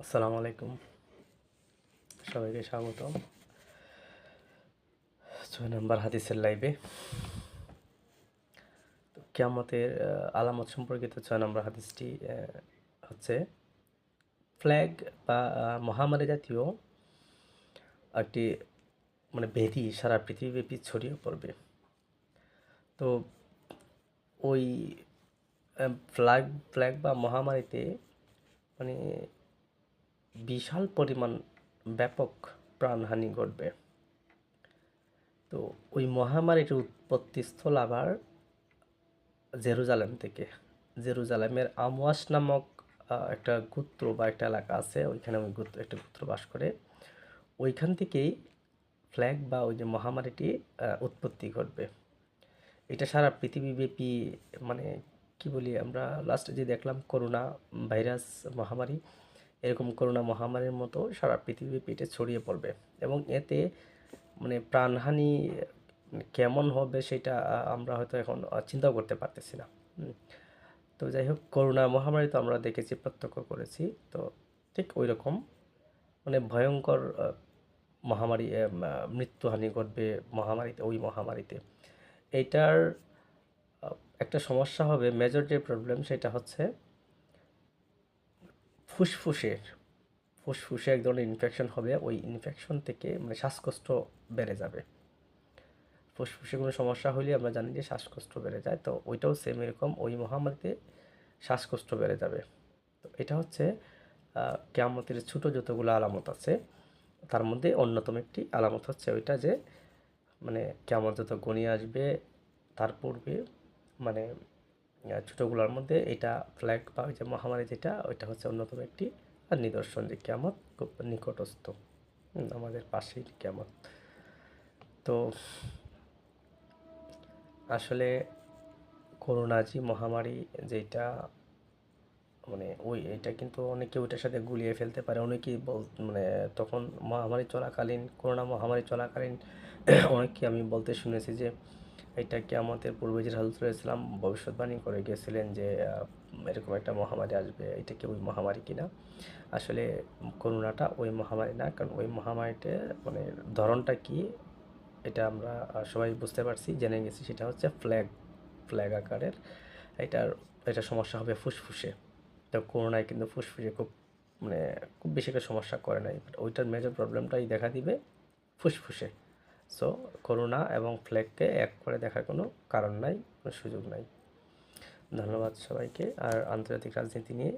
আসসালামু আলাইকুম, সবাইকে স্বাগতম 6 নম্বর হাদিসের লাইভে। তো কিয়ামতের আলামত সম্পর্কিত 6 নম্বর হাদিসটি হচ্ছে ফ্ল্যাগ বা মহামারী জাতীয় একটি ব্যাধি সারা পৃথিবীব্যাপী ছড়িয়ে পড়বে। তো ওই ফ্ল্যাগ ফ্ল্যাগ বা মহামারীতে মানে বিশাল পরিমাণ ব্যাপক প্রাণহানি ঘটবে। তো ওই মহামারীর উৎপত্তিস্থল আবার জেরুজালেম থেকে। জেরুজালেমের আমওয়াস নামক একটা গোত্র বা একটা এলাকা আছে, ওইখানে ওই একটা গোত্র বাস করে। ওইখান থেকেই ফ্ল্যাগ বা ওই যে মহামারীটি উৎপত্তি ঘটবে। এটা সারা পৃথিবীব্যাপী কি বলি আমরা লাস্টে যে দেখলাম করোনা ভাইরাস মহামারী, এরকম করোনা মহামারীর মতো সারা পৃথিবীব্যাপী এটা ছড়িয়ে পড়বে। এবং এতে প্রাণহানি কেমন হবে সেটা আমরা হয়তো এখন চিন্তাও করতে পারতেছি না। তো যাই হোক, করোনা মহামারী তো আমরা দেখেছি, প্রত্যক্ষ করেছি। তো ঠিক ওই রকম ভয়ঙ্কর মহামারী, মৃত্যুহানি ঘটবে মহামারীতে। ওই মহামারীতে এইটার একটা সমস্যা হবে, মেজর যে প্রবলেম সেটা হচ্ছে ফুসফুসে এক ধরনের ইনফেকশন হবে। ওই ইনফেকশন থেকে শ্বাসকষ্ট বেড়ে যাবে। ফুসফুসে কোনো সমস্যা হলে আমরা জানি যে শ্বাসকষ্ট বেড়ে যায়। তো ওইটাও সেম এরকম, ওই মহামারীতে শ্বাসকষ্ট বেড়ে যাবে। তো এটা হচ্ছে কিয়ামতের ছোটো যতগুলো আলামত আছে তার মধ্যে অন্যতম একটি আলামত হচ্ছে ওইটা যে কিয়ামত যত ঘনিয়ে আসবে তার পূর্বে ছোটোগুলোর মধ্যে এটা ফ্ল্যাগ বা ওই যে মহামারী যেটা, ওইটা হচ্ছে অন্যতম একটি নিদর্শন যে কিয়ামত খুব নিকটস্থ, আমাদের পাশেই কিয়ামত। তো আসলে করোনা যে মহামারী যেটা এটা কিন্তু অনেকে ওইটার সাথে গুলিয়ে ফেলতে পারে। অনেকেই তখন মহামারী চলাকালীন, করোনা মহামারী চলাকালীন অনেককে আমি বলতে শুনেছি যে এটা কিয়ামতের পূর্বে যে রাসূল সাল্লাল্লাহু আলাইহি ওয়াসাল্লাম ভবিষ্যদ্বাণী করে গেছিলেন যে এরকম একটা মহামারী আসবে, এটা কি ওই মহামারী কিনা। আসলে করোনাটা ওই মহামারী না, কারণ ওই মহামারীতে ধরনটা কি এটা আমরা সবাই বুঝতে পারছি, জেনে গেছি। সেটা হচ্ছে ফ্ল্যাগ আকারের। এটা সমস্যা হবে ফুসফুসে। তো করোনায় কিন্তু ফুসফুসে খুব বেশি একটা সমস্যা করে নাই, বাট ওইটার মেজর প্রবলেমটাই দেখা দিবে ফুসফুসে। সো করোনা এবং ফ্ল্যাগকে এক করে দেখার কোনো কারণ নাই, কোনো সুযোগ নাই। ধন্যবাদ সবাইকে। আর আন্তর্জাতিক রাজনীতি নিয়ে